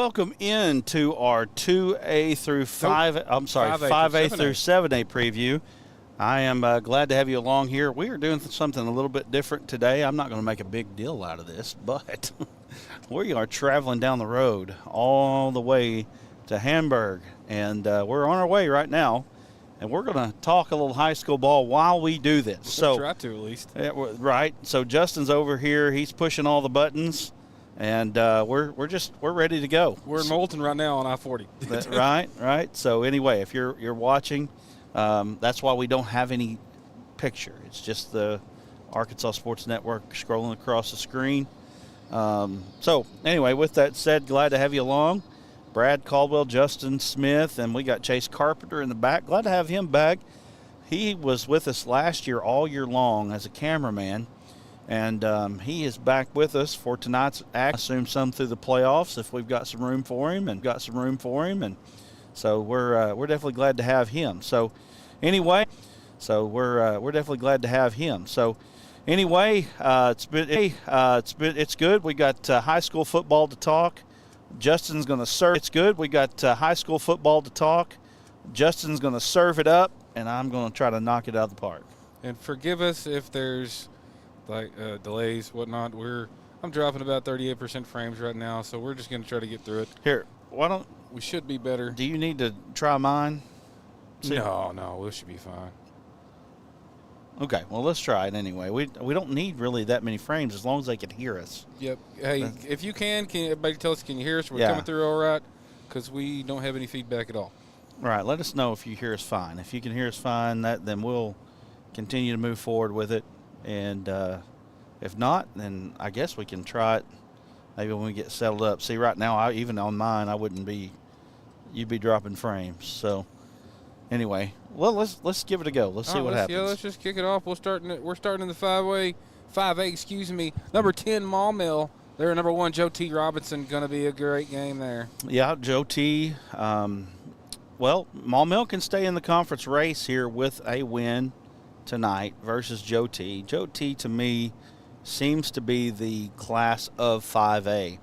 welcome into our 2A through 5. I'm sorry, 5A through 7A preview. I am glad to have you along here. We are doing something a little bit different today. I'm not going to make a big deal out of this, but we are traveling down the road all the way to Hamburg, and we're on our way right now. And we're going to talk a little high school ball while we do this. So try to, at least. Right. So Justin's over here. He's pushing all the buttons, and we're ready to go. We're in Moulton right now on I-40. Right. So anyway, if you're watching, that's why we don't have any picture. It's just the Arkansas Sports Network scrolling across the screen. So anyway, with that said, glad to have you along. Brad Caldwell, Justin Smith, and we got Chase Carpenter in the back. Glad to have him back. He was with us last year all year long as a cameraman, and he is back with us for tonight's act. I assume some through the playoffs if we've got some room for him, and so we're definitely glad to have him. So anyway, we're definitely glad to have him. So anyway, it's good. We got high school football to talk. Justin's going to serve. It's good. We got high school football to talk. Justin's going to serve it up, and I'm going to try to knock it out of the park. And forgive us if there's delays, whatnot. I'm dropping about 38% frames right now, so we're just going to try to get through it. Here, we should be better. Do you need to try mine? No, we should be fine. Okay, well, let's try it anyway. We don't need really that many frames as long as they can hear us. Yep. Hey, if you can everybody tell us, can you hear us? We're coming through all right, because we don't have any feedback at all. Right. Let us know if you hear us fine. If you can hear us fine, then we'll continue to move forward with it. And if not, then I guess we can try it maybe when we get settled up. See, right now, even on mine, you'd be dropping frames. So anyway, well, let's give it a go. Let's see what happens. Yeah, let's just kick it off. We're starting in the 5A, number 10 Maumelle. They're number 1, Joe T. Robinson. Going to be a great game there. Yeah, Joe T. Well, Maumelle can stay in the conference race here with a win tonight versus Joe T. Joe T, to me, seems to be the class of 5A.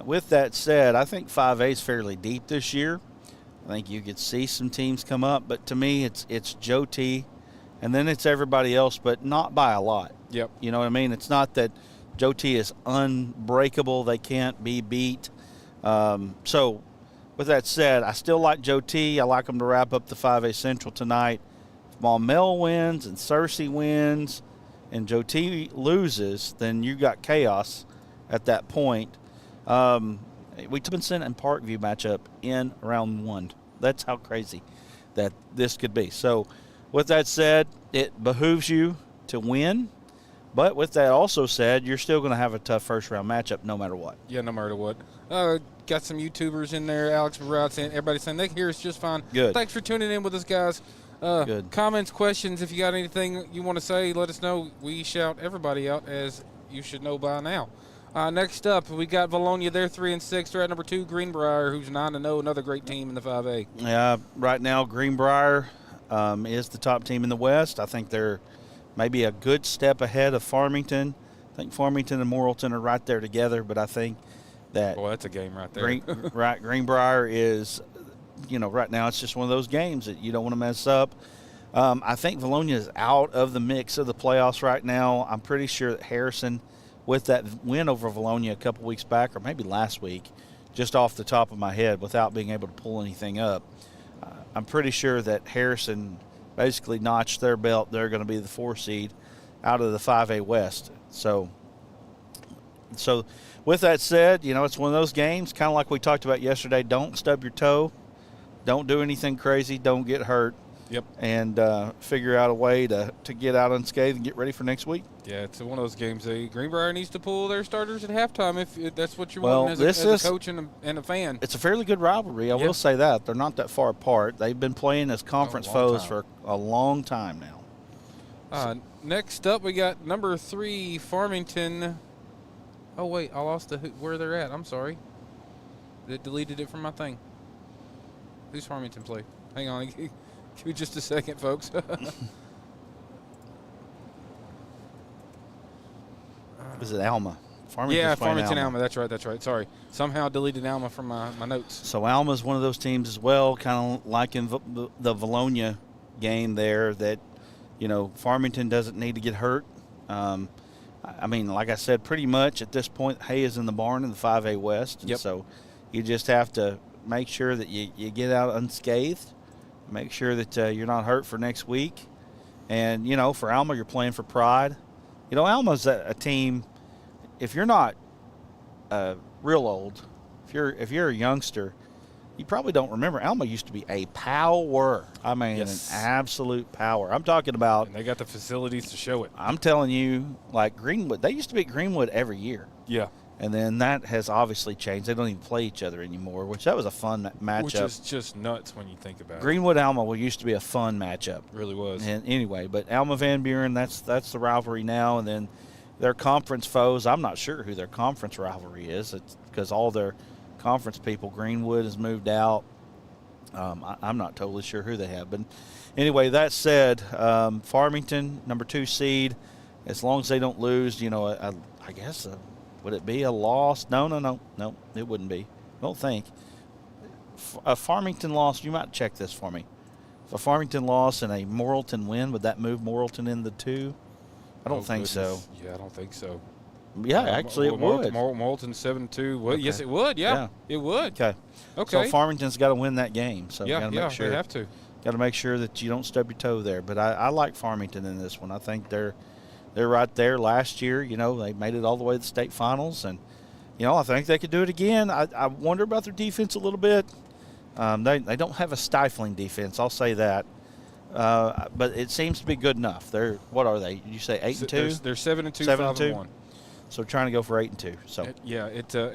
With that said, I think 5A is fairly deep this year. I think you could see some teams come up, but to me, it's Joe T, and then it's everybody else, but not by a lot. Yep. You know what I mean? It's not that Joe T is unbreakable; they can't be beat. So, with that said, I still like Joe T. I like them to wrap up the 5A Central tonight. If Maumelle wins and Searcy wins, and Joe T loses, then you got chaos at that point. We took Vincent and Parkview matchup in round 1. That's how crazy that this could be. So, with that said, it behooves you to win. But with that also said, you're still going to have a tough first-round matchup no matter what. Yeah, no matter what. Got some YouTubers in there. Alex Barrett saying, everybody saying they can hear us just fine. Good. Thanks for tuning in with us, guys. Good. Comments, questions, if you got anything you want to say, let us know. We shout everybody out, as you should know by now. Next up, we got Valonia. They're 3-6. They're at number 2, Greenbrier, who's 9-0. Another great team in the 5A. Yeah, right now Greenbrier is the top team in the West. I think they're maybe a good step ahead of Farmington. I think Farmington and Morrilton are right there together, but I think that that's a game right there. Greenbrier is, right now it's just one of those games that you don't want to mess up. I think Valonia is out of the mix of the playoffs right now. I'm pretty sure that Harrison, with that win over Valonia a couple weeks back, or maybe last week, just off the top of my head without being able to pull anything up, I'm pretty sure that Harrison basically notched their belt. They're going to be the 4 seed out of the 5A West. So with that said, it's one of those games, kind of like we talked about yesterday. Don't stub your toe. Don't do anything crazy. Don't get hurt. Yep. And figure out a way to get out unscathed and get ready for next week. Yeah, it's one of those games. Greenbrier needs to pull their starters at halftime if that's what you're wanting as a coach and a fan. It's a fairly good rivalry. I will say that. They're not that far apart. They've been playing as conference foes for a long time now. Next up, we got number 3, Farmington. Oh, wait, I lost where they're at. I'm sorry. It deleted it from my thing. Who's Farmington play? Hang on. Give me just a second, folks. Is it Alma? Farmington's playing Farmington Alma. That's right. Sorry. Somehow deleted Alma from my notes. So Alma's one of those teams as well, kind of like in the Valonia game there that, Farmington doesn't need to get hurt. I mean, like I said, pretty much at this point, hay is in the barn in the 5A West. And so you just have to make sure that you get out unscathed, make sure that you're not hurt for next week. And, for Alma, you're playing for pride. Alma's a team, if you're not real old, if you're a youngster, you probably don't remember. Alma used to be a power. I mean, an absolute power. I'm talking about. And they got the facilities to show it. I'm telling you, like Greenwood. They used to beat Greenwood every year. Yeah. And then that has obviously changed. They don't even play each other anymore, which that was a fun matchup. Which is just nuts when you think about it. Greenwood Alma used to be a fun matchup. It really was. And anyway, but Alma Van Buren, that's the rivalry now. And then their conference foes, I'm not sure who their conference rivalry is. It's because all their conference people, Greenwood has moved out. I'm not totally sure who they have. But anyway, that said, Farmington, number 2 seed, as long as they don't lose, I guess would it be a loss? No, it wouldn't be. I don't think. A Farmington loss, you might check this for me. If a Farmington loss and a Morrilton win, would that move Morrilton in the 2? I don't think so. Yeah, I don't think so. Yeah, actually it would. Morrilton 7-2. Well, yes, it would. Yeah, it would. Okay. So Farmington's got to win that game. So got to make sure. They have to. Got to make sure that you don't stub your toe there. But I like Farmington in this one. I think they're right there. Last year, they made it all the way to the state finals, and I think they could do it again. I wonder about their defense a little bit. They don't have a stifling defense. I'll say that. But it seems to be good enough. What are they? Did you say 8-2? They're 7-2, 5-1. So trying to go for 8-2. So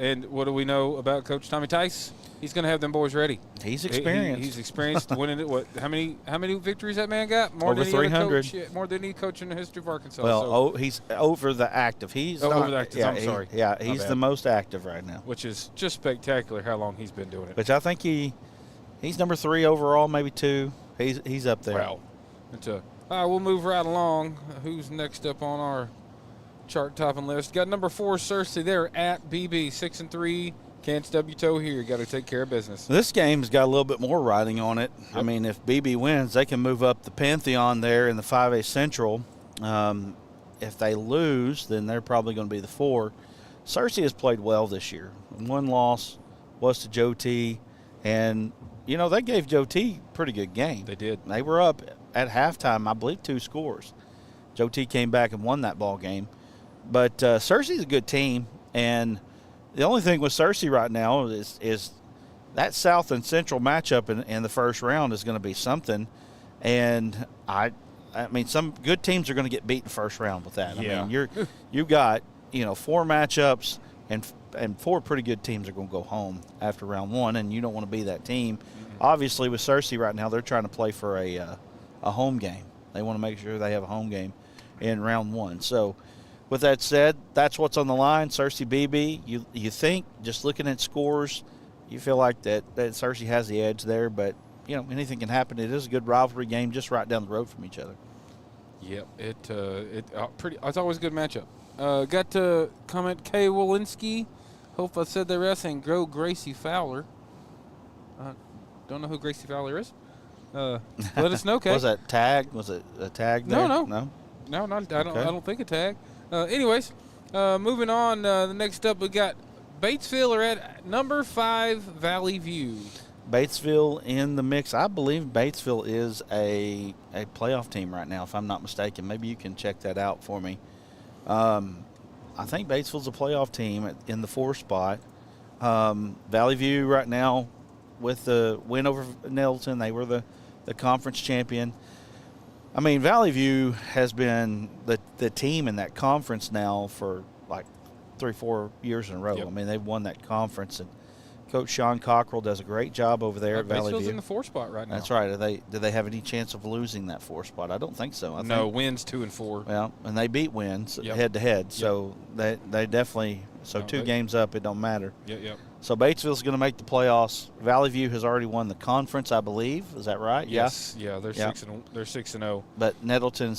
and what do we know about Coach Tommy Tice? He's going to have them boys ready. He's experienced. He's experienced winning it. How many victories that man got? More over than 300. More than any coach in the history of Arkansas. Well, he's over the active. He's over the active. I'm sorry. He's the most active right now. Which is just spectacular how long he's been doing it. But I think he's number 3 overall, maybe 2. He's up there. Wow. We'll move right along. Who's next up on our chart-topping list? Got number 4, Searcy. They're at BB, 6-3. Can't stub your toe here. Got to take care of business. This game's got a little bit more riding on it. Yep. I mean, if BB wins, they can move up the Pantheon there in the 5A Central. If they lose, then they're probably going to be the 4. Searcy has played well this year. One loss was to Joe T. And, they gave Joe T a pretty good game. They did. They were up at halftime, I believe, 2 scores. Joe T came back and won that ball game. But Searcy's a good team, and the only thing with Searcy right now is that South and Central matchup in the first round is going to be something. And I mean, some good teams are going to get beat in the first round with that. Yeah. I mean, you've got 4 matchups, and 4 pretty good teams are going to go home after round 1, and you don't want to be that team. Mm-hmm. Obviously, with Searcy right now, they're trying to play for a home game. They want to make sure they have a home game in round 1. So, with that said, that's what's on the line. Searcy BB, you think, just looking at scores, you feel like that Searcy has the edge there, but anything can happen. It is a good rivalry game just right down the road from each other. Yep, it's always a good matchup. Got to comment Kay Walensky. Hope I said the rest, and Grow Gracie Fowler. Don't know who Gracie Fowler is. Let us know, Kay. Was that tag? Was it a tag there? No. I don't think a tag. Anyways, moving on. The next up, we got Batesville are at number 5, Valley View. Batesville in the mix. I believe Batesville is a playoff team right now, if I'm not mistaken. Maybe you can check that out for me. I think Batesville's a playoff team in the 4 spot. Valley View right now with the win over Nettleton, they were the conference champion. I mean, Valley View has been the team in that conference now for like 3-4 years in a row. Yep. I mean, they've won that conference, and Coach Sean Cockrell does a great job over there at Valley View. Batesville's in the 4 spot right now. That's right. Do they have any chance of losing that 4 spot? I don't think so. No, Wynn's 2-4. Well, and they beat Wins head to head, so they definitely. So 2 games up, it don't matter. Yep. So Batesville's going to make the playoffs. Valley View has already won the conference, I believe. Is that right? Yes. Yeah, they're 6-0. But Nettleton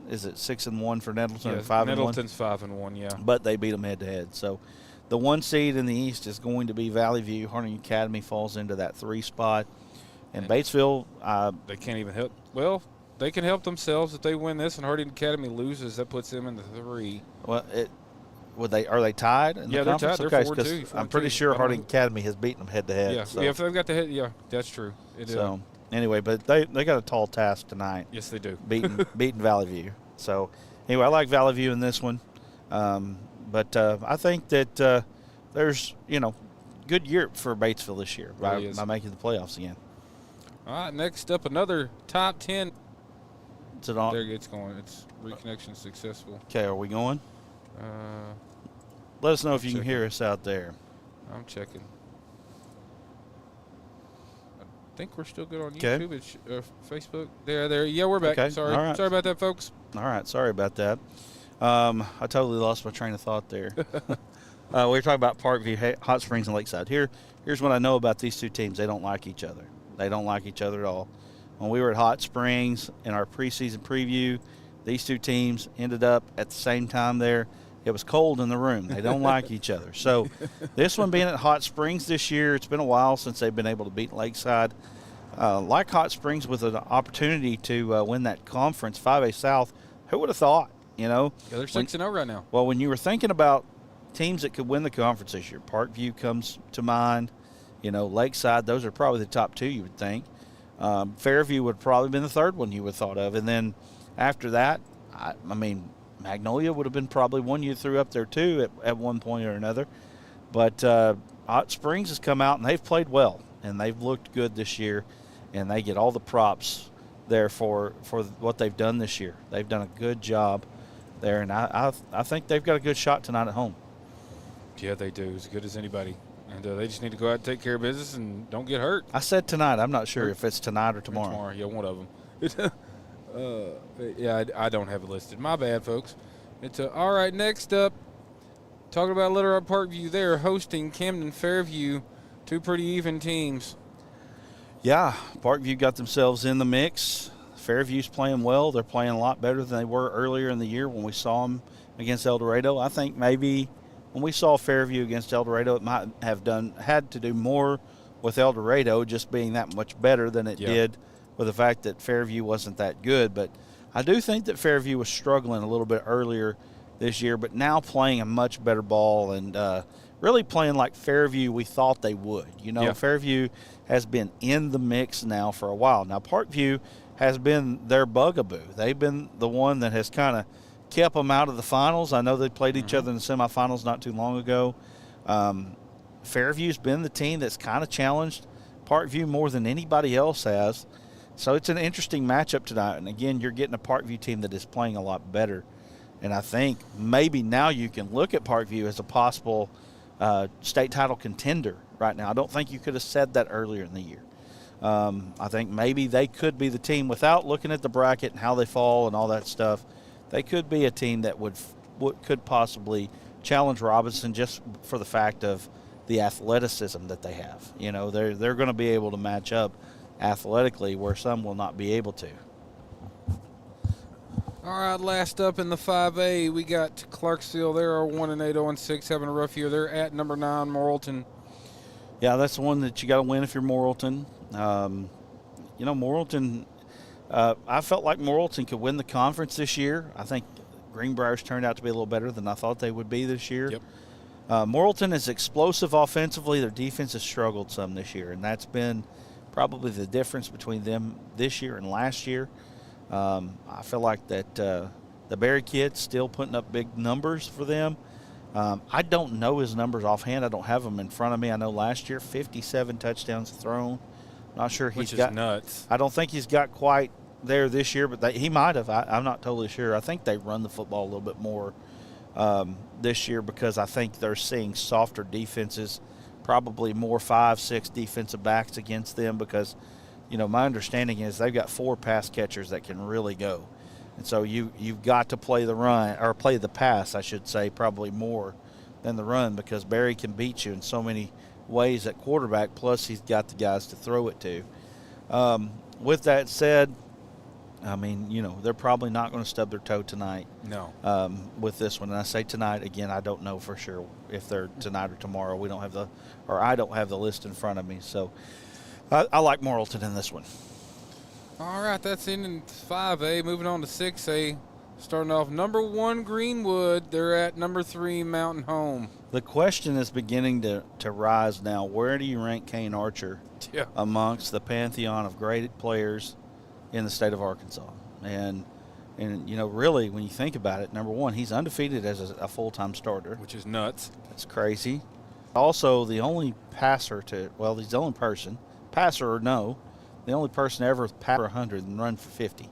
is it 6-1 for Nettleton Yeah, or 5-1? Nettleton's 5-1. Yeah. But they beat them head to head. So the 1 seed in the East is going to be Valley View. Harding Academy falls into that 3 spot. And Batesville, they can't even help. Well, they can help themselves if they win this, and Harding Academy loses. That puts them in the 3. well, are they tied? In Yeah, the they're conference? tied. They're Okay, 4-2, 'cause I'm 4-2. pretty sure Harding Academy has beaten them head to head. Yeah, So. yeah. If they've got the head, yeah, that's true. It is. So anyway, but they got a tall task tonight. Yes, they do. beating Valley View. So anyway, I like Valley View in this one. But I think that there's, good year for Batesville this year by making the playoffs again. All right, next up, another top 10. Is it on? There it's going. It's reconnection successful. Okay, are we going? Uh, Let us know if you can hear us out there. I'm checking. I think we're still good on Okay. YouTube. It's Facebook. There. Yeah, we're back. Okay. Sorry. All right. Sorry about that, folks. All right, sorry about that. I totally lost my train of thought there. We were talking about Parkview, Hot Springs, and Lakeside. Here's what I know about these two teams. They don't like each other. They don't like each other at all. When we were at Hot Springs in our preseason preview, these two teams ended up at the same time there. It was cold in the room. They don't like each other. So this one being at Hot Springs this year, it's been a while since they've been able to beat Lakeside. Like Hot Springs with an opportunity to win that conference, 5A South, who would have thought, Yeah, they're 6-0 right now. Well, when you were thinking about teams that could win the conference this year, Parkview comes to mind. Lakeside, those are probably the top 2 you would think. Fairview would probably been the third one you would have thought of. And then after that, I mean, Magnolia would have been probably one you threw up there too at one point or another. But Hot Springs has come out and they've played well and they've looked good this year, and they get all the props there for what they've done this year. They've done a good job there, and I think they've got a good shot tonight at home. Yeah, they do. As good as anybody. And they just need to go out and take care of business and don't get hurt. I said tonight. I'm not sure if it's tonight or tomorrow. Tomorrow, yeah, one of them. Yeah, I don't have it listed. My bad, folks. It's all right. Next up, talking about Little Rock Parkview, they're hosting Camden Fairview, 2 pretty even teams. Yeah, Parkview got themselves in the mix. Fairview's playing well. They're playing a lot better than they were earlier in the year when we saw them against El Dorado. I think maybe when we saw Fairview against El Dorado, it might have had to do more with El Dorado just being that much better than it did with the fact that Fairview wasn't that good. But I do think that Fairview was struggling a little bit earlier this year, but now playing a much better ball and really playing like Fairview we thought they would. Fairview has been in the mix now for a while. Now, Parkview has been their bugaboo. They've been the one that has kind of kept them out of the finals. I know they played each other in the semifinals not too long ago. Fairview's been the team that's kind of challenged Parkview more than anybody else has. So it's an interesting matchup tonight. And, again, you're getting a Parkview team that is playing a lot better. And I think maybe now you can look at Parkview as a possible state title contender right now. I don't think you could have said that earlier in the year. I think maybe they could be the team without looking at the bracket and how they fall and all that stuff. They could be a team that could possibly challenge Robinson just for the fact of the athleticism that they have. They're going to be able to match up athletically where some will not be able to. All right, last up in the 5A, we got Clarksville. They're 1-8, 0-6, having a rough year. They're at number 9, Morrilton. Yeah, that's the one that you got to win if you're Morrilton. Morrilton, I felt like Morrilton could win the conference this year. I think Greenbrier's turned out to be a little better than I thought they would be this year. Yep. Morrilton is explosive offensively. Their defense has struggled some this year, and that's been probably the difference between them this year and last year. I feel like that the Berry kid's still putting up big numbers for them. I don't know his numbers offhand. I don't have them in front of me. I know last year 57 touchdowns thrown. Not sure Which is nuts. I don't think he's got quite there this year, but he might have. I'm not totally sure. I think they run the football a little bit more this year because I think they're seeing softer defenses, probably more 5-6 defensive backs against them because, my understanding is they've got 4 pass catchers that can really go. And so you've got to play the run, or play the pass, I should say, probably more than the run because Barry can beat you in so many ways at quarterback, plus he's got the guys to throw it to. With that said, I mean, they're probably not going to stub their toe tonight. No. With this one. And I say tonight, again, I don't know for sure if they're tonight or tomorrow. I don't have the list in front of me. So I like Morrilton in this one. All right, that's in 5A. Moving on to 6A. Starting off number 1, Greenwood. They're at number 3, Mountain Home. The question is beginning to rise now. Where do you rank Kane Archer amongst the pantheon of great players in the state of Arkansas? And really, when you think about it, number 1, he's undefeated as a full-time starter. Which is nuts. That's crazy. Also, the only passer he's the only person, passer or no, the only person to ever pass for 100 and run for 50.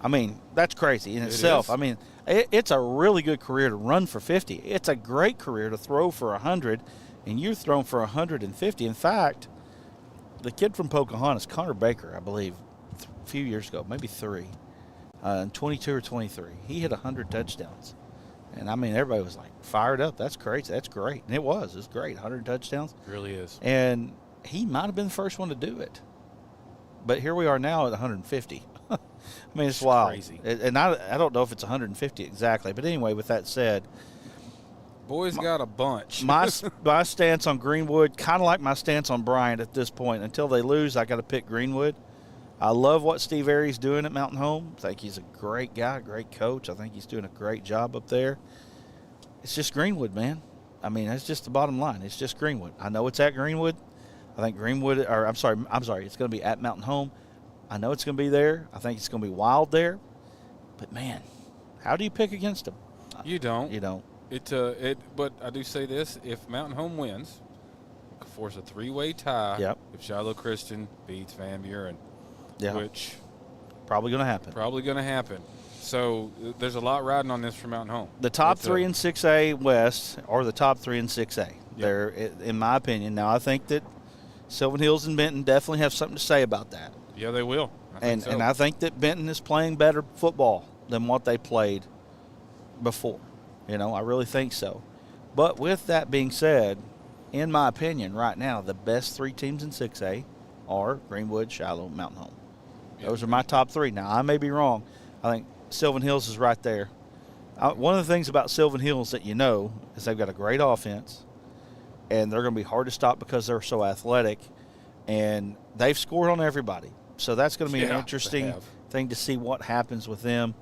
I mean, that's crazy in itself. I mean, it's a really good career to run for 50. It's a great career to throw for 100, and you've thrown for 150. In fact, the kid from Pocahontas, Connor Baker, I believe, a few years ago, maybe 3, in 22 or 23, he hit 100 touchdowns. And, I mean, everybody was, like, fired up. That's crazy. That's great. And it was. It was great. 100 touchdowns. It really is. And he might have been the first one to do it. But here we are now at 150. I mean, it's wild. Crazy. And I don't know if it's 150 exactly. But anyway, with that said, boys got a bunch. my stance on Greenwood, kind of like my stance on Bryant at this point. Until they lose, I got to pick Greenwood. I love what Steve Airy's doing at Mountain Home. I think he's a great guy, great coach. I think he's doing a great job up there. It's just Greenwood, man. I mean, that's just the bottom line. It's just Greenwood. I know it's at Greenwood. I think it's going to be at Mountain Home. I know it's going to be there. I think it's going to be wild there. But, man, how do you pick against them? You don't. You don't. But I do say this. If Mountain Home wins, it could force a 3-way tie. Yep. If Shiloh Christian beats Van Buren. Yeah. Which probably going to happen. Probably going to happen. So there's a lot riding on this for Mountain Home. The top 3 in 6A West are the top 3 in 6A. Yep. They're, in my opinion. Now, I think that Sylvan Hills and Benton definitely have something to say about that. Yeah, they will. And I think that Benton is playing better football than what they played before. I really think so. But with that being said, in my opinion, right now, the best 3 teams in 6A are Greenwood, Shiloh, Mountain Home. Those are my top 3. Now, I may be wrong. I think Sylvan Hills is right there. One of the things about Sylvan Hills that is they've got a great offense, and they're going to be hard to stop because they're so athletic, and they've scored on everybody. So that's going to be an interesting thing to see what happens with them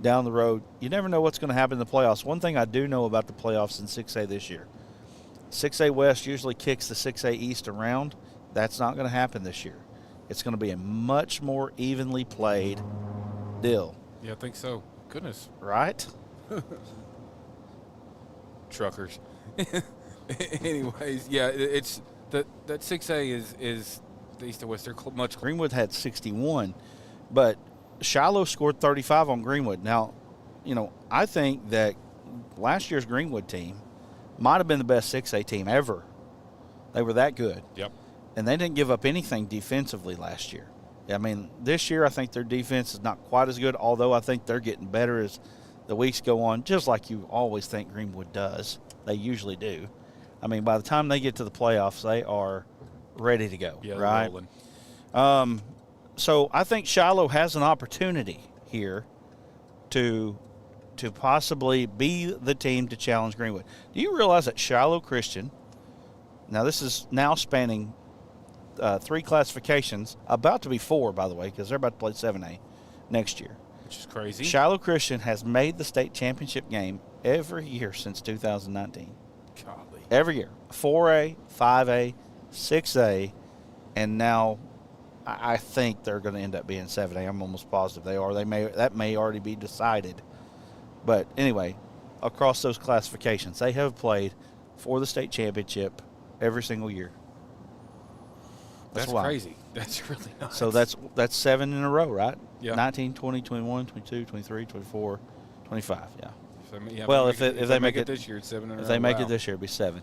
down the road. You never know what's going to happen in the playoffs. One thing I do know about the playoffs in 6A this year, 6A West usually kicks the 6A East around. That's not going to happen this year. It's going to be a much more evenly played deal. Yeah, I think so. Goodness. Right? Truckers. Anyways, yeah, it's that 6A is the East and West. They're much. Greenwood had 61, but Shiloh scored 35 on Greenwood. Now, I think that last year's Greenwood team might have been the best 6A team ever. They were that good. Yep. And they didn't give up anything defensively last year. I mean, this year I think their defense is not quite as good, although I think they're getting better as the weeks go on, just like you always think Greenwood does. They usually do. I mean, by the time they get to the playoffs, they are ready to go, right? So I think Shiloh has an opportunity here to possibly be the team to challenge Greenwood. Do you realize that Shiloh Christian, now this is now spanning 3 classifications, about to be 4, by the way, because they're about to play 7A next year. Which is crazy. Shiloh Christian has made the state championship game every year since 2019. Golly. Every year. 4A, 5A, 6A, and now I think they're going to end up being 7A. I'm almost positive they are. That may already be decided. But anyway, across those classifications, they have played for the state championship every single year. That's crazy. That's really nice. So that's 7 in a row, right? Yeah. 19, 20, 21, 22, 23, 24, 25, yeah. So, if they make it this year, it's 7 in a row. If they make it this year, it'll be 7.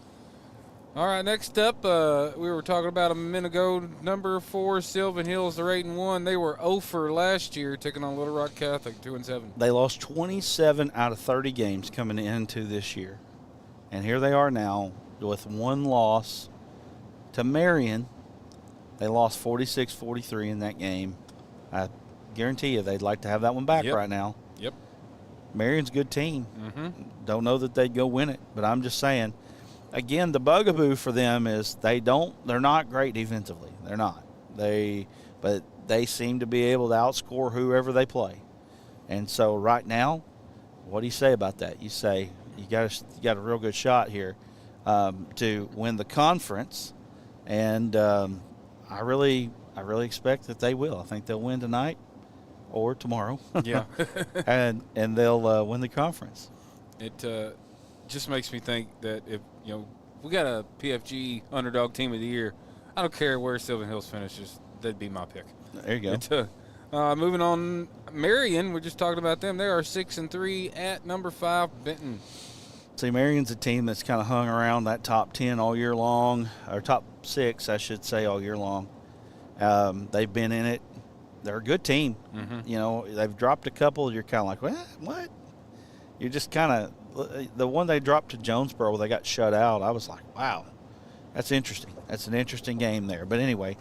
All right, next up, we were talking about a minute ago, number 4, Sylvan Hills. They're 8-1. They were 0 for last year, taking on Little Rock Catholic, 2-7. They lost 27 out of 30 games coming into this year. And here they are now with 1 loss to Marion. They lost 46-43 in that game. I guarantee you they'd like to have that one back right now. Yep. Marion's a good team. Mm-hmm. Don't know that they'd go win it, but I'm just saying. Again, the bugaboo for them is they're not great defensively. They're not. But they seem to be able to outscore whoever they play. And so right now, what do you say about that? You say you got a real good shot here to win the conference, and I really expect that they will. I think they'll win tonight or tomorrow. Yeah. and they'll win the conference. It just makes me think that if we got a PFG underdog team of the year, I don't care where Sylvan Hills finishes, that'd be my pick. There you go. Moving on, Marion. We're just talking about them. They are 6-3 at number 5, Benton. See, Marion's a team that's kind of hung around that top 10 all year long, or top 6, I should say, all year long. They've been in it. They're a good team. Mm-hmm. They've dropped a couple. You're kind of like, what? You're just kind of – the one they dropped to Jonesboro where they got shut out, I was like, wow, that's interesting. That's an interesting game there. But anyway,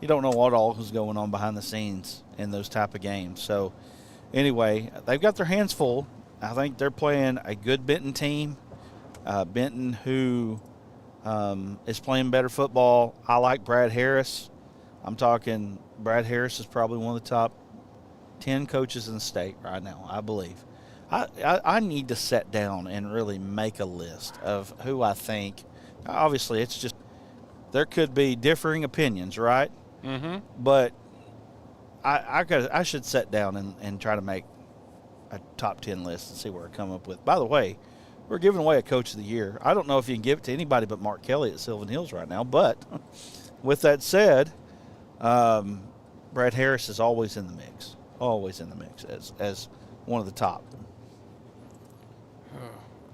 you don't know what all is going on behind the scenes in those type of games. So, anyway, they've got their hands full. I think they're playing a good Benton team. Benton who is playing better football. I like Brad Harris. I'm talking Brad Harris is probably one of the top 10 coaches in the state right now, I believe. I need to sit down and really make a list of who I think. Obviously, it's just there could be differing opinions, right? Mm-hmm. But I should sit down and try to make a top 10 list and see where I come up with. By the way, we're giving away a Coach of the Year. I don't know if you can give it to anybody but Mark Kelly at Sylvan Hills right now. But with that said, Brad Harris is always in the mix. Always in the mix as one of the top.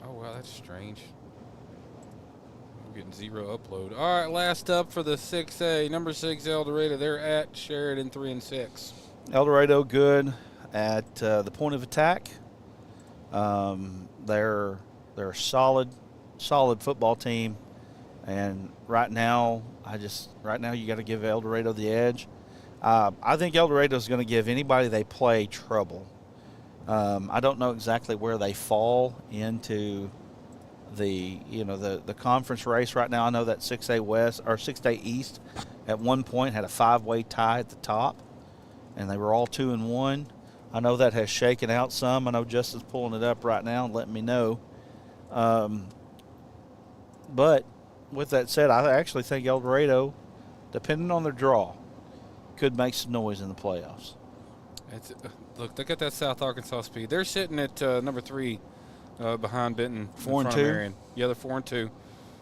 Oh, wow, that's strange. We're getting 0 upload. All right, last up for the 6A, number 6 El Dorado. They're at Sheridan 3-6. El Dorado good at the point of attack. They're a solid football team, and right now you got to give El Dorado the edge. I think El Dorado is going to give anybody they play trouble. I don't know exactly where they fall into the conference race right now. I know that 6A West or 6A East at one point had a 5-way tie at the top, and they were all 2-1. I know that has shaken out some. I know Justin's pulling it up right now and letting me know. But with that said, I actually think El Dorado, depending on their draw, could make some noise in the playoffs. Look, they got that South Arkansas speed. They're sitting at number 3 behind Benton. 4-2? Yeah, they're 4-2.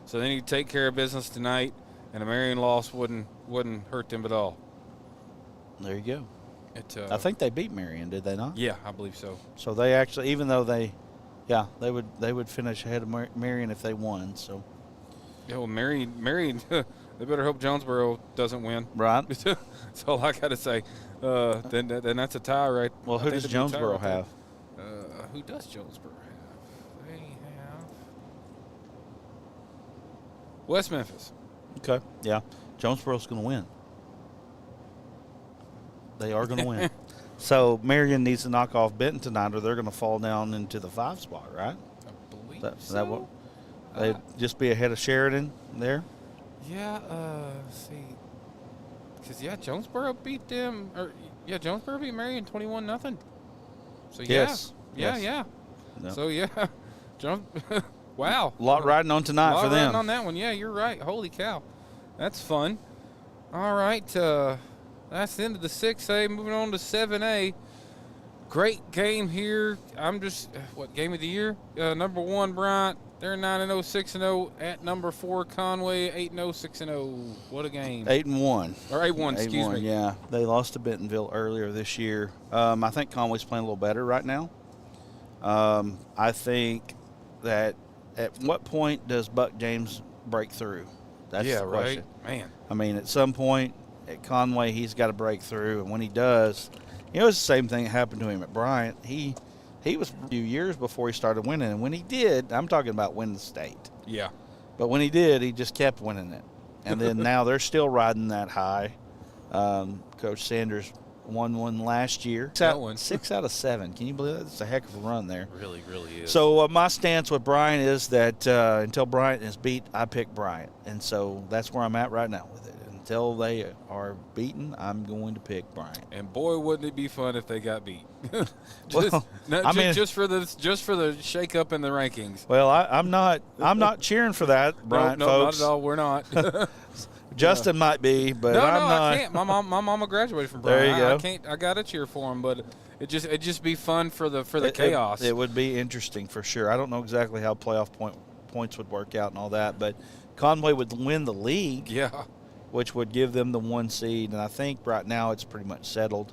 So they need to take care of business tonight, and a Marion loss wouldn't hurt them at all. There you go. I think they beat Marion, did they not? Yeah, I believe so. So they actually, even though they would finish ahead of Marion if they won. So. Yeah, well, Marion, they better hope Jonesboro doesn't win. Right. That's all I got to say. Then that's a tie, right? Well, who does Jonesboro have? Who does Jonesboro have? They have West Memphis. Okay. Yeah. Jonesboro's going to win. They are going to win. So Marion needs to knock off Benton tonight, or they're going to fall down into the 5 spot, right? I believe Is so. that what? They'd just be ahead of Sheridan there? Yeah, let's see. Because, Jonesboro beat them. Jonesboro beat Marion 21-0. So, Yes. Yeah. No. So, wow. A lot riding on tonight for them. Riding on that one. Yeah, you're right. Holy cow. That's fun. All right. That's the end of the 6A. Moving on to 7A. Great game here. Game of the year? Number 1, Bryant. They're 9-0, 6-0 at number 4, Conway, 8-0, 6-0. What a game. 8-1. Or 8-1, excuse me. Yeah. They lost to Bentonville earlier this year. I think Conway's playing a little better right now. I think that at what point does Buck James break through? That's the question. Right. Man. I mean, at some point at Conway, he's got to break through. And when he does, it's the same thing that happened to him at Bryant. He was a few years before he started winning. And when he did, I'm talking about winning the state. Yeah. But when he did, he just kept winning it. And then now they're still riding that high. Coach Sanders won one last year. Six out of 7. Can you believe that? It's a heck of a run there. Really, really is. So my stance with Bryant is that until Bryant is beat, I pick Bryant. And so that's where I'm at right now with it. Until they are beaten, I'm going to pick Bryant. And boy, wouldn't it be fun if they got beat? Just for the shake up in the rankings. Well, I'm not cheering for that, Bryant, no, folks. Not at all. We're not. Justin might be, but no, I'm not. I can't. My mama graduated from Bryant. There you go. I can't. I got to cheer for him, but it just be fun for the chaos. It would be interesting for sure. I don't know exactly how playoff points would work out and all that, but Conway would win the league. Yeah. Which would give them the 1 seed, and I think right now it's pretty much settled.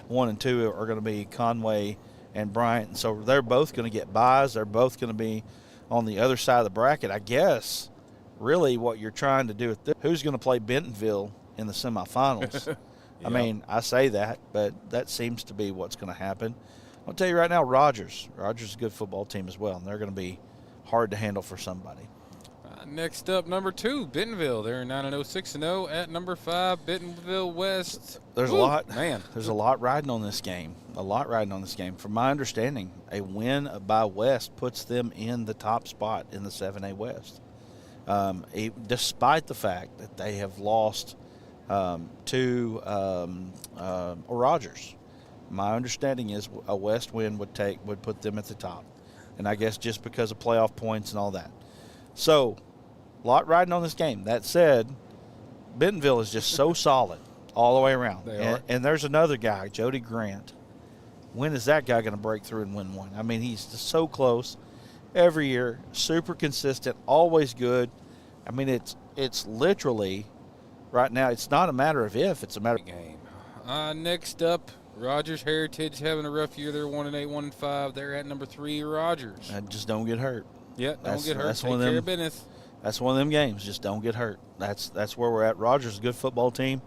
1 and 2 are going to be Conway and Bryant, and so they're both going to get buys. They're both going to be on the other side of the bracket. I guess really what you're trying to do with this, who's going to play Bentonville in the semifinals? Yep. I mean, I say that, but that seems to be what's going to happen. I'll tell you right now, Rogers is a good football team as well, and they're going to be hard to handle for somebody. Next up, number 2, Bentonville. They're 9-0, 6-0 at number 5, Bentonville West. There's a lot riding on this game. From my understanding, a win by West puts them in the top spot in the 7A West. Despite the fact that they have lost to Rogers. My understanding is a West win would put them at the top. And I guess just because of playoff points and all that. So, a lot riding on this game. That said, Bentonville is just so solid all the way around. They are. And there's another guy, Jody Grant. When is that guy going to break through and win one? I mean, he's just so close every year, super consistent, always good. I mean, it's literally right now. It's not a matter of if; it's a matter of game. Next up, Rogers Heritage having a rough year. They're 1-8, 1-5. They're at number 3, Rogers. Just don't get hurt. Yeah, don't get hurt. That's Take one of care them, of business. That's one of them games. Just don't get hurt. That's where we're at. Rogers is a good football team.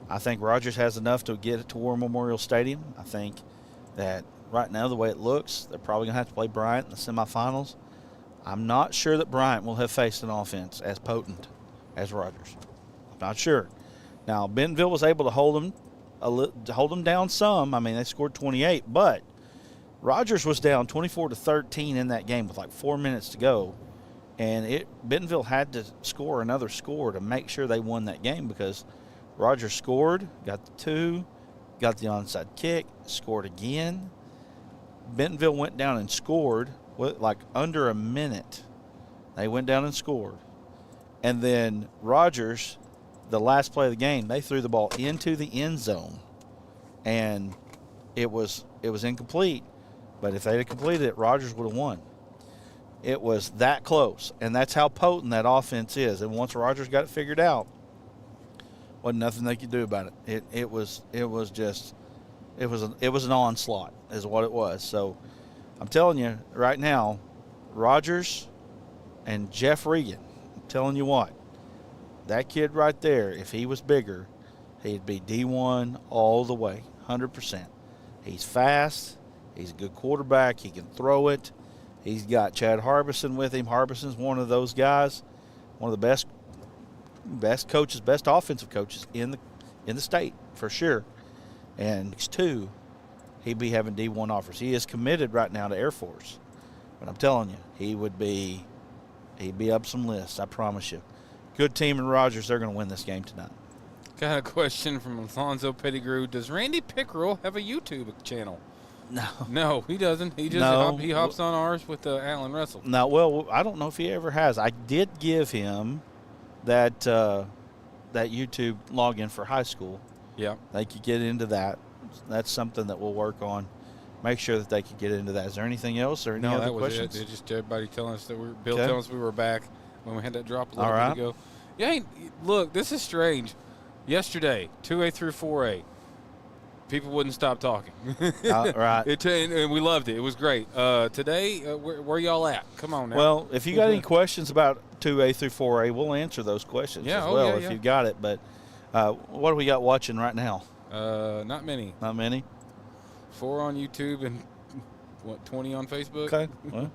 I think Rogers has enough to get it to War Memorial Stadium. I think that right now, the way it looks, they're probably going to have to play Bryant in the semifinals. I'm not sure that Bryant will have faced an offense as potent as Rogers. I'm not sure. Now, Bentonville was able to hold them down some. I mean, they scored 28, but Rogers was down 24-13 in that game with like 4 minutes to go. And Bentonville had to score another score to make sure they won that game because Rogers scored, got the 2, got the onside kick, scored again. Bentonville went down and scored with like under a minute. They went down and scored. And then Rogers, the last play of the game, they threw the ball into the end zone. And it was incomplete. But if they'd have completed it, Rogers would have won. It was that close, and that's how potent that offense is. And once Rogers got it figured out, wasn't nothing they could do about it. It was an onslaught, is what it was. So I'm telling you right now, Rogers and Jeff Regan. I'm telling you what, that kid right there, if he was bigger, he'd be D1 all the way, 100%. He's fast. He's a good quarterback. He can throw it. He's got Chad Harbison with him. Harbison's one of those guys, one of the best coaches, best offensive coaches in the state for sure. And next 2, he'd be having D1 offers. He is committed right now to Air Force. But I'm telling you, he'd be up some lists, I promise you. Good team in Rogers. They're going to win this game tonight. Got a question from Alfonso Pettigrew. Does Randy Pickerel have a YouTube channel? No, he doesn't. He just he hops on ours with Alan Russell. No, well, I don't know if he ever has. I did give him that YouTube login for high school. Yeah, they could get into that. That's something that we'll work on. Make sure that they could get into that. Is there anything else or any other questions? No, that was it. Just everybody telling us that telling us we were back when we had that drop a little bit ago. Yeah, look, this is strange. Yesterday, 2A through 4A. People wouldn't stop talking. Right. And we loved it. It was great. Today, where y'all at? Come on now. Well, if you got any questions about 2A through 4A, we'll answer those questions as well if you've got it. But what do we got watching right now? Not many. Not many? 4 on YouTube and, 20 on Facebook? Okay. Well,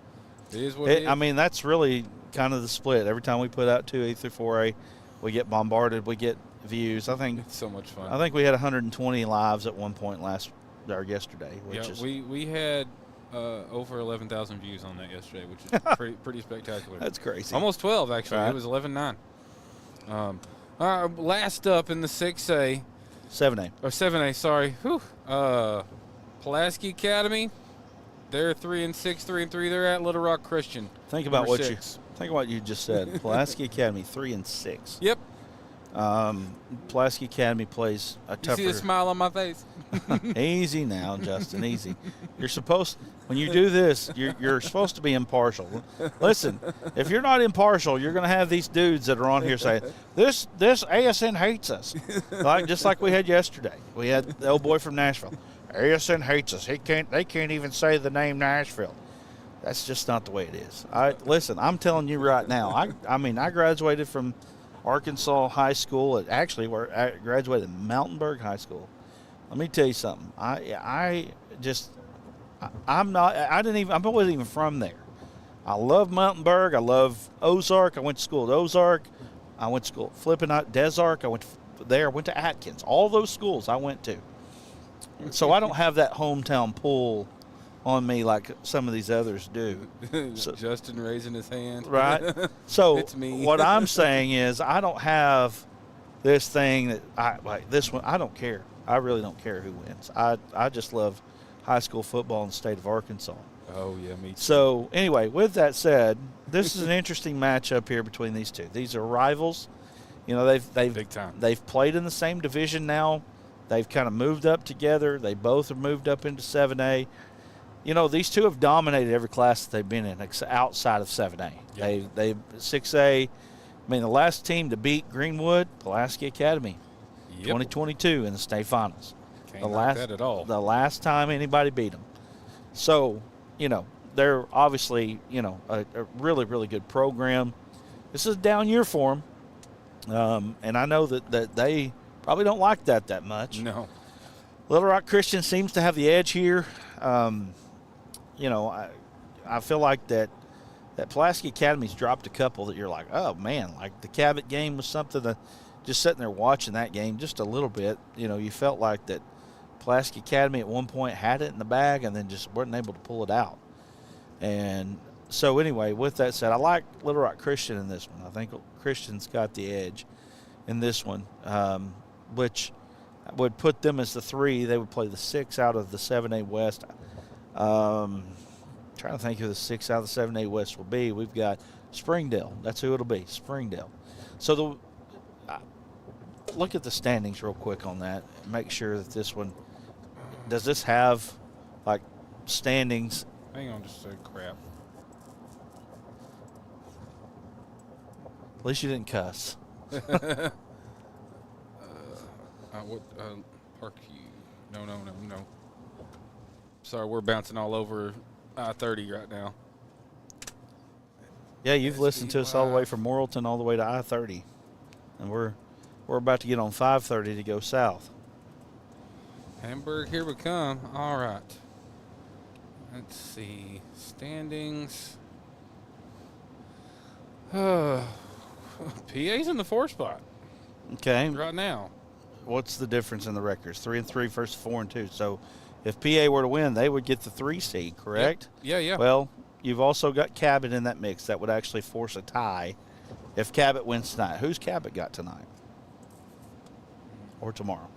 it is what it is. I mean, that's really kind of the split. Every time we put out 2A through 4A, we get bombarded. We get views. I think It's so much fun. I think we had 120 lives at one point yesterday, which is we had over 11,000 views on that yesterday, which is pretty spectacular. that's crazy. Almost 12 actually. Right. It was 11.9. Last up in the 6A 7A. or 7A, sorry. Whew. Pulaski Academy. They're 3-6, 3-3. They're at Little Rock Christian. Think about number what 6. Think about what you just said. Pulaski Academy 3-6. Yep. Pulaski Academy plays a You tougher. see the smile on my face? Easy now, Justin. Easy. You're supposed when you do this, you're supposed to be impartial. Listen, if you're not impartial, you're going to have these dudes that are on here saying this ASN hates us, just like we had yesterday. We had the old boy from Nashville. ASN hates us. They can't even say the name Nashville. That's just not the way it is. Listen, I'm telling you right now. I graduated from Arkansas High School. I graduated Mountainburg High School. Let me tell you something. I wasn't even from there. I love Mountainburg. I love Ozark. I went to school at Ozark. I went to school at Flippin' Desark. I went to Atkins. All those schools I went to. So I don't have that hometown pull on me like some of these others do. So, Justin raising his hand. right? So It's me. what I'm saying is I don't have this thing that this one. I don't care. I really don't care who wins. I just love high school football in the state of Arkansas. Oh, yeah, me too. So anyway, with that said, this is an interesting matchup here between these two. These are rivals. You know, they've Big time. They've played in the same division now. They've kind of moved up together. They both have moved up into 7A. You know, these two have dominated every class that they've been in outside of 7A. Yep. They 6A. I mean, the last team to beat Greenwood, Pulaski Academy, 2022 in the state finals. Can't knock that at all. The last time anybody beat them. So, you know, they're obviously, you know, a really, really good program. This is a down year for them. And I know that they probably don't like that much. No. Little Rock Christian seems to have the edge here. You know, I feel like that Pulaski Academy's dropped a couple that you're like, oh, man, like the Cabot game was something that just sitting there watching that game just a little bit, you know, you felt like that Pulaski Academy at one point had it in the bag and then just weren't able to pull it out. And so anyway, with that said, I like Little Rock Christian in this one. I think Christian's got the edge in this one, which would put them as the 3. They would play the 6 out of the 7A West. Trying to think who the 6 out of the 7A West will be. We've got Springdale. That's who it'll be, Springdale. So look at the standings real quick on that. Make sure that this one, does this have like standings? Hang on just a second. Crap. At least you didn't cuss. Parkview. No. Sorry, we're bouncing all over I-30 right now. Yeah, you've listened to us all the way from Morrilton all the way to I-30. And we're about to get on 530 to go south. Hamburg, here we come. All right. Let's see. Standings. PA's in the 4 spot Okay. right now. What's the difference in the records? 3-3 versus 4-2. So if PA were to win, they would get the 3 seed, correct? Yeah. Well, you've also got Cabot in that mix. That would actually force a tie if Cabot wins tonight. Who's Cabot got tonight? Or tomorrow?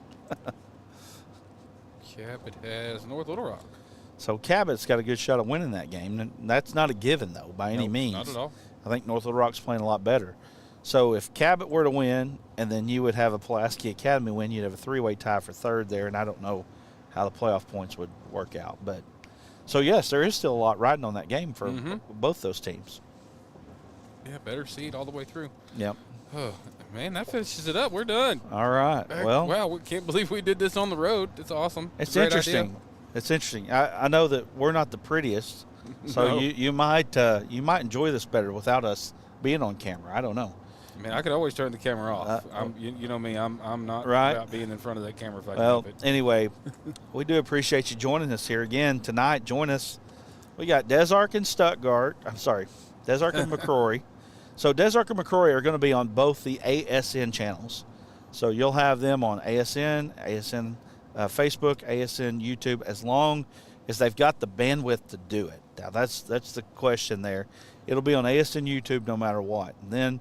Cabot has North Little Rock. So Cabot's got a good shot of winning that game. And that's not a given, though, by any means. Not at all. I think North Little Rock's playing a lot better. So if Cabot were to win, and then you would have a Pulaski Academy win, you'd have a 3-way tie for 3rd there, and I don't know how the playoff points would work out. But so, yes, there is still a lot riding on that game for both those teams. Yeah, better seed all the way through. Yep. Oh, man, that finishes it up. We're done. All right. Well, wow, we can't believe we did this on the road. It's awesome. it's a great interesting. idea. It's interesting. I know that we're not the prettiest, so No. you might enjoy this better without us being on camera. I don't know. I mean, I could always turn the camera off. You know me. I'm not Right. about being in front of that camera if I can Well, help it. anyway, we do appreciate you joining us here again tonight. Join us. We got Desark and Stuttgart. I'm sorry, Desark and McCrory. So Desark and McCrory are going to be on both the ASN channels. So you'll have them on ASN Facebook, ASN YouTube, as long as they've got the bandwidth to do it. Now that's the question there. It'll be on ASN YouTube no matter what. And then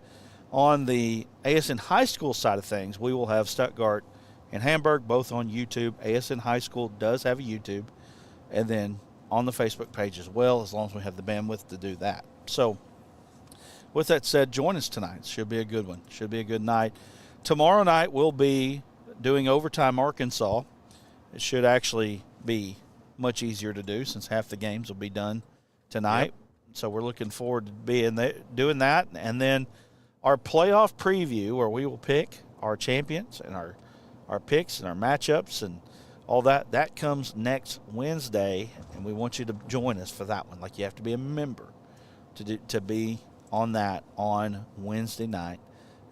on the ASN High School side of things, we will have Stuttgart and Hamburg both on YouTube. ASN High School does have a YouTube, and then on the Facebook page as well, as long as we have the bandwidth to do that. So with that said, join us tonight. Should be a good one. Should be a good night. Tomorrow night we'll be doing Overtime Arkansas. It should actually be much easier to do since half the games will be done tonight. Yep. So we're looking forward to being there, doing that. And then our playoff preview, where we will pick our champions and our picks and our matchups and all that, that comes next Wednesday, and we want you to join us for that one. Like, you have to be a member to be on that on Wednesday night.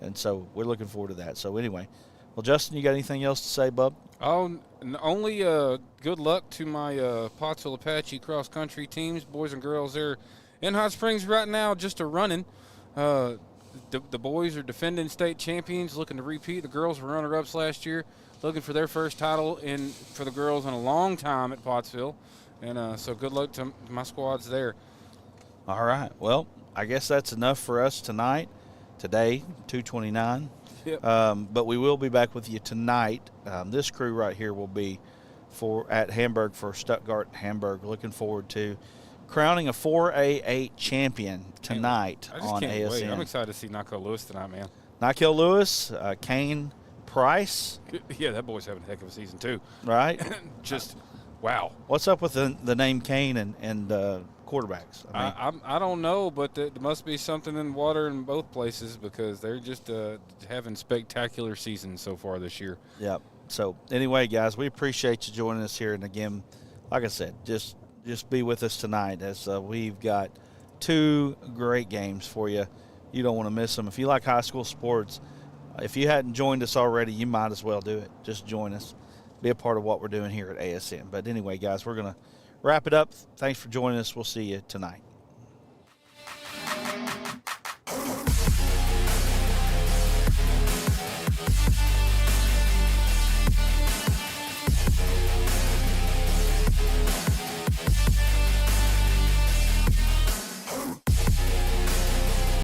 And so we're looking forward to that. So anyway, well, Justin, you got anything else to say, bub? Oh, only good luck to my Pottsville Apache cross-country teams, boys and girls. They're in Hot Springs right now, just running. The boys are defending state champions, looking to repeat. The girls were runner-ups last year, looking for their first title for the girls in a long time at Pottsville. And so good luck to my squads there. All right. Well, I guess that's enough for us tonight. Today, 2:29. Yep. But we will be back with you tonight. This crew right here will be at Hamburg for Stuttgart Hamburg. Looking forward to crowning a 4A8 champion tonight on ASN. Wait. I'm excited to see Nyko Lewis tonight, man. Nyko Lewis, Kane Price. Yeah, that boy's having a heck of a season too. Right? Just wow. What's up with the name Kane and quarterbacks? I don't know, but there must be something in water in both places, because they're just having spectacular seasons so far this year. Yep. So anyway, guys, we appreciate you joining us here. And again, like I said, just be with us tonight, as we've got 2 great games for you. You don't want to miss them. If you like high school sports, if you hadn't joined us already, you might as well do it. Just join us. Be a part of what we're doing here at ASN. But anyway, guys, we're going to wrap it up. Thanks for joining us. We'll see you tonight.